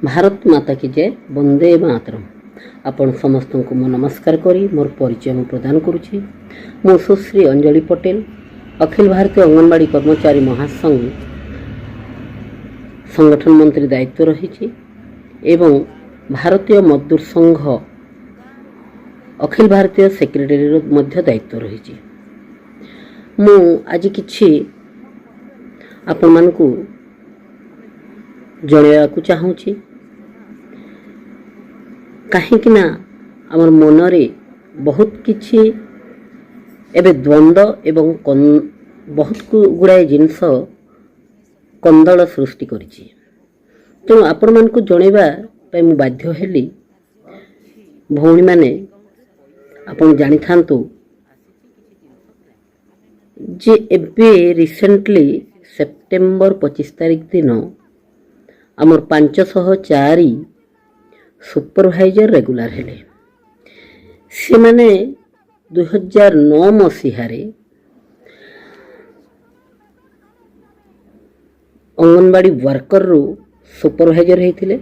भारत माता की जय। वंदे मातरम। आपण समस्त को मो नमस्कार करी मोर परिचय मु प्रदान करुछि। मु सुश्री अंजलि पटेल, अखिल भारतीय अंगनवाड़ी कर्मचारी महासंघ संगठन मंत्री दायित्व रही एवं भारतीय मजदूर संघ अखिल भारतीय सेक्रेटरी मध्य दायित्व रही। मु आज किछि आपण मानकु जणैयाकु चाहूँगी कहीं आमर मनरे बहुत किछि एबे द्वंद्व एवं बहुत गुड़ाए जिनस कंदल सृष्टि करिछि। तेणु आपण मानकु जणैबा पई मु बाध्य हेली। भौणी माने आपण जानि थांतु जे एबे रिसेंटली सेप्टेम्बर 25 तारिख दिन आमर 504 सुपरवाइजर रेगुलर हेले। से माने 2009 मसीहारे अंगनवाड़ी वर्कर रू सुपरवाइजर होइथिले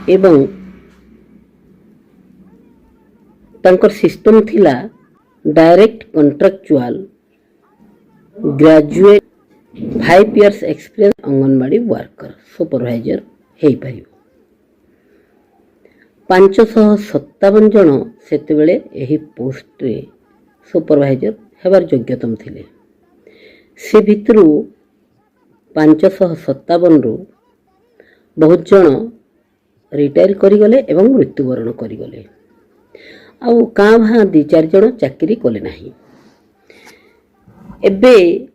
एवं तांकर सिस्टम थिला direct contractual graduate 5 years experience anganwadi worker supervisor हेई परियो। 557 जन सेतेबेले एही पोस्ट रे सुपरवाइजर हेबार योग्यतम थिले। से भितरु 557 रु बहुत जन रिटायर करिगले एवं मृत्युवरण करिगले। आउ कां भां 2-4 जन चाकरी कले नाही। एबे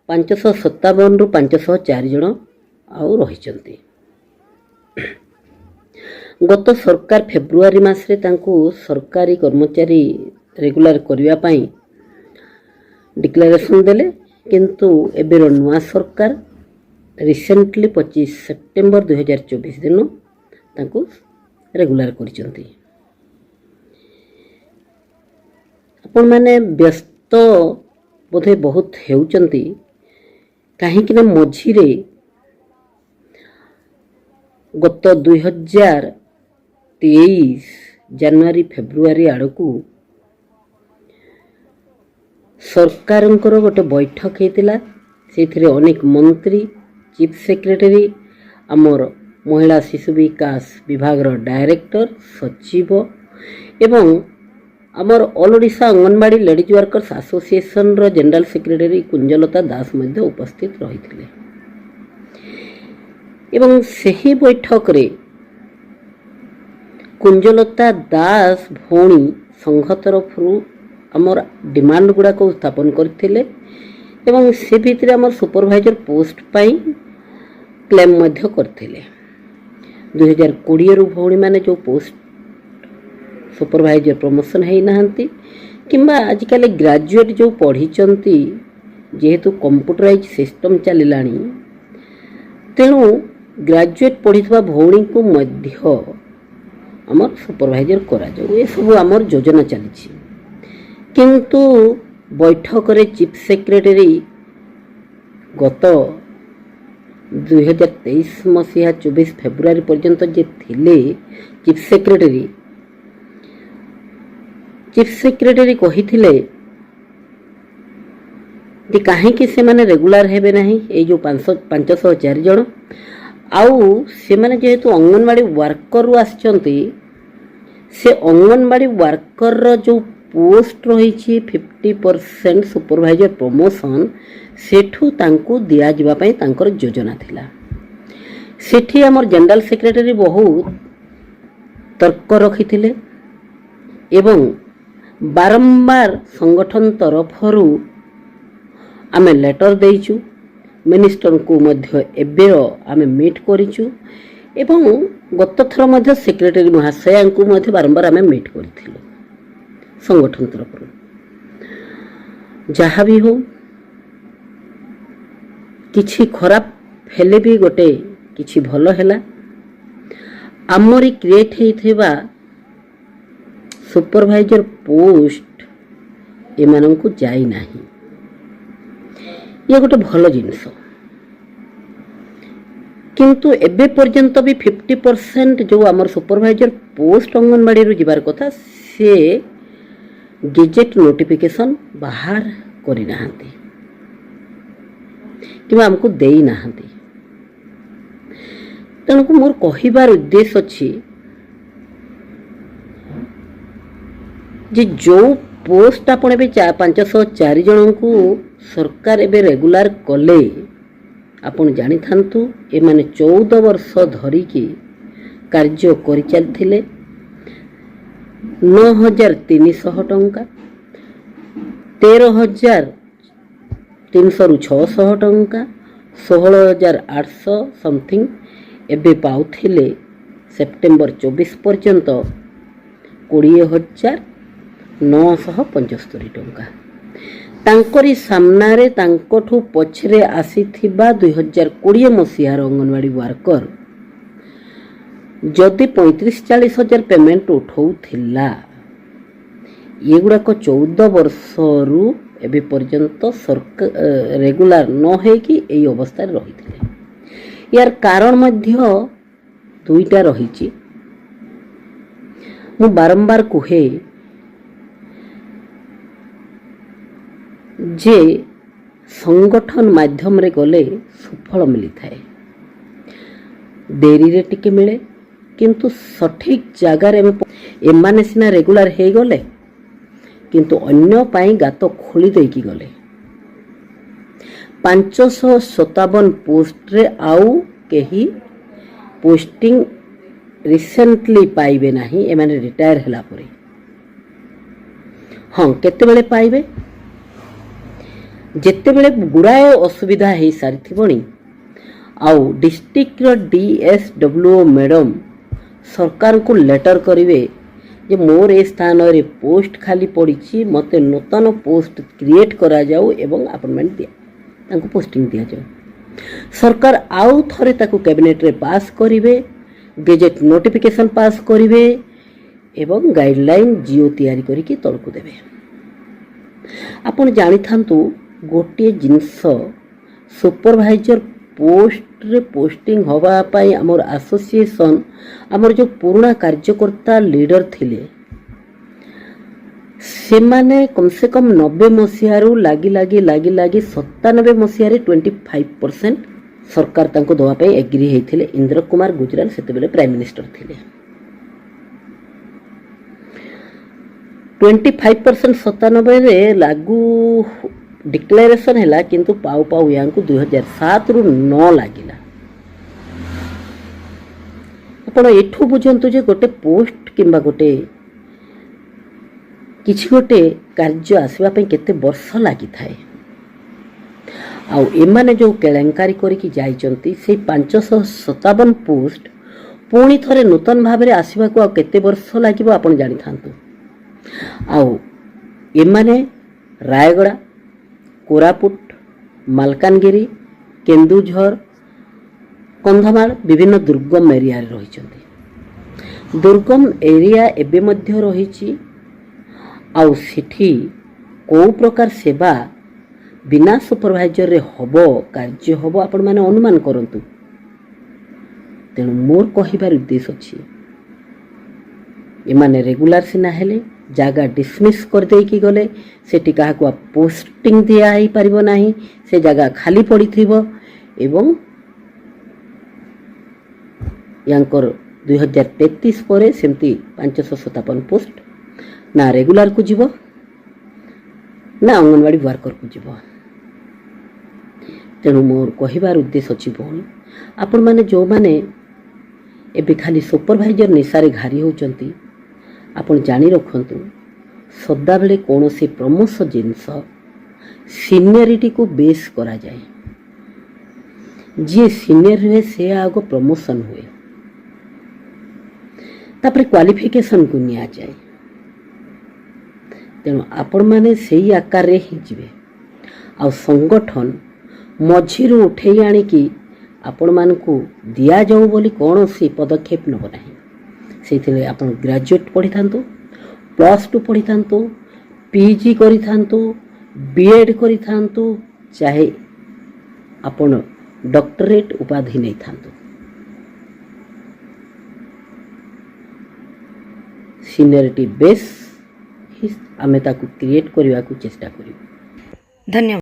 557 रु 504 जन आउ रहिचंती। गत सरकार फेब्रुआरी मासरे तांकु सरकारी कर्मचारी रेगुलर करिवा पई डिक्लेरेशन देले, किंतु एबेर नुआ सरकार रिसेंटली 25 सेप्टेम्बर 2024 दिन तांकु रेगुलर करिचंती। आपण माने व्यस्त बोधे बहुत हेउचंती कहीं मझिरे गत 2023 जनवरी फेब्रुआरी आड़कू सरकारंकर गोटे बैठक होता। से अनेक मंत्री, चीफ सेक्रेटरी, आमर महिला शिशु विकास विभाग डायरेक्टर, सचिव एवं आमर all Odisha anganwadi ladies workers association रो जनरल सेक्रेटरी कुंजलता दास मध्य उपस्थित रही। एवं सही बैठक रे कुंजलता दास भौणी संघ तरफ आमर डिमांड गुड़ा को स्थापन करथिले एवं से भितर आमर सुपरवाइजर पोस्ट पाई क्लेम मध्य करथिले। 2020 रु भौणी माने जो पोस्ट सुपरवाइजर प्रमोशन है नहांती किंबा आजिकल ग्रेजुएट जो पढ़ी जेहेतु कंप्यूटराइज सिस्टम चलिलानी, तेणु ग्रेजुएट पढ़ी भौणी को मध्य आमर सुपरवाइजर करा जाऊ। ये सब आमर योजना चली। किंतु बैठक रे चीफ सेक्रेटरी गत 2023 मसीहा 24 फेब्रुआरी पर्यंत जे थिले चीफ सेक्रेटरी कहिथिले कि कहीं से माने रेगुलर हेबे नहीं। ए जो 504 जन आउ से माने जेहेतु अंगनवाड़ी वर्कर आछंती, से अंगनवाड़ी वर्कर रो जो पोस्ट रही 50% सुपरवाइजर प्रमोशन सेठू तांकू दिया जिबा पई तांकर योजना थिला। सेठी हमर जनरल सेक्रेटरी बहुत तर्क रखिथिले एवं बारंबार संगठन तरफरु आमे लेटर देइचु, मिनिस्टर को मध्य एबे आमे मीट करिचु एवं गत थर मध्य सेक्रेटरी महाशया को मध्य बारंबार आमे मीट करथिलु संगठन तरफरु। जहाँ भी हो किछि खराब हेले भी गोटे किछि भलो हेला। आमरी क्रिएट हेइथिबा सुपरवाइजर पोस्ट एमानंकु जाई नाही। ये गोटे भलो जिनस। किंतु एबे पर्यंत भी 50% जो आमर सुपरवाइजर पोस्ट अंगनवाड़ी जीवार कथा से गेजेट नोटिफिकेशन बाहर करना कि आमको देई नाहांती। तेणुक मोर कहिबार उद्देश्य अच्छी जे जो पोस्ट आपण ए 504 जन को सरकार एबे रेगुलर कले आपण जानी थांतु ए माने 14 वर्ष धरिकी कार्य करि चलथिले 9300 टंका 13300 रु 600 टंका 16800 समथिंग एबे पाउथिले सेप्टेम्बर 24 पर्यंत 20,975 टंका। तांकरी सामनारे तांकठू पछरे आसीथिबा 2020 मसीहार अंगनवाड़ी वर्कर जदि 35-40 हजार पेमेंट उठाउथिला ये गुड़ाक 14 वर्षरू एबे पर्यंत सरकार रेगुलर न होइकी एई अवस्था रहिथिले। यार कारण मध्य दुईटा रहिछि। मु बारंबार कहे जे संगठन माध्यम रे गले सुफल मिली थाए। देरी रे टिके मिले किंतु सठिक जगार एमाने सिना रेगुलर हे गले किंतु अन्य पाई गात खोली देकी गले। 557 पोस्ट रे आउ केही पोस्टिंग रिसेंटली पाइबे नाही एमाने रिटायर हला परे। हाँ केते बेले पाइबे जेते बेले गुड़ाए असुविधा है सारी थी आउ डिस्ट्रिक्ट डीएसडब्ल्यूओ मैडम सरकार को लेटर करिवे जे मोर ए स्थान रे पोस्ट खाली पड़ी मते नूतन पोस्ट क्रिएट करा जाऊ एवं अपॉइंटमेंट दिया तांको पोस्टिंग दिया जाऊ। सरकार आउ थरे ताकू कैबिनेट रे पास करिवे गेजेट नोटिफिकेशन पास करिवे एवं गाइडलाइन जियो तैयारी करिकी तळकु देबे। आपण जानि थांतु गोटे जिनस सुपरवाइजर पोस्ट रे पोस्टिंग हवा पाई हमर एसोसिएशन हमर जो पुराना कार्यकर्ता लीडर थिले से माने कम से कम 90 मसीहारू लागी 97 मसीहारे 25% सरकार तांको दवा पाई एग्री हेथिले। इंद्र कुमार गुजराल सेते बेले प्राइम मिनिस्टर थिले। 25% 97 रे लागू डिक्लेरेशन हैला किंतु पाउ पाउ यांकु 2007 रु 9 लागिला। आपण एठू बुझंतु जे गोटे पोस्ट किंबा गोटे किछि गोटे कार्य आसवा पे केते वर्ष लागि थाए। आउ एमाने जो केलेंकारी करिकी जाइचंती से 557 पोस्ट पुणी थरे नूतन भाव में आसवा को केते वर्ष लागिबो आपण जानि थांतु। आउ एमाने रायगड़ा कोरापुट मालकानगिरी केन्दुझर कंधमाल विभिन्न दुर्गम एरिया रे रहिचंती। दुर्गम एरिया एबे मध्य रहिछि आउ सिठी को प्रकार सेवा बिना सुपरवाइजर रे हबो कार्य हबो आपण माने अनुमान करंतु। तेणु मोर कहिबार उद्देश्य अछि एमाने रेगुलर सिना हेले जागा डिसमिस कर देकी गले सेठी काहाको पोस्टिंग दिया ही परिबो नाही से जागा खाली पड़ी थिबो एवं यांकर 2033 परे सेमती 557 पोस्ट ना रेगुलर को जीवो ना अंगनवाड़ी वर्कर को जीवो। तेणु मोर कहिबार उद्देश्य अछि भौणी आपण माने जो माने एबे खाली सुपरवाइजर निशारे घारी होचंती आपण जानी रखंतु सदा बेले कोनोसी प्रमोशन जिनस सीनियरिटी को बेस करा जाए। जी सीनियर हुए से आगो प्रमोशन हुए तापर क्वालिफिकेशन को निया जाए। तेणु आपण माने सेही आकार रे ही जिवे आ संगठन मझिरु उठेई आनी कि आपण मान को दिया जाऊ बोली कोनोसी पदक्षेप नब नाही। सेथिले आपण ग्रेजुएट पढ़ी थांतु +2 पढ़ी थांतु पीजी करी थांतु बीएड करी थांतु चाहे आपण डॉक्टरेट उपाधि नहीं थांतु। ସିନିୟରିଟି ବେସ୍ ଆମେ ତାକୁ କ୍ରିଏଟ୍ କରିବାକୁ ଚେଷ୍ଟା କରିବୁ। ଧନ୍ୟବାଦ।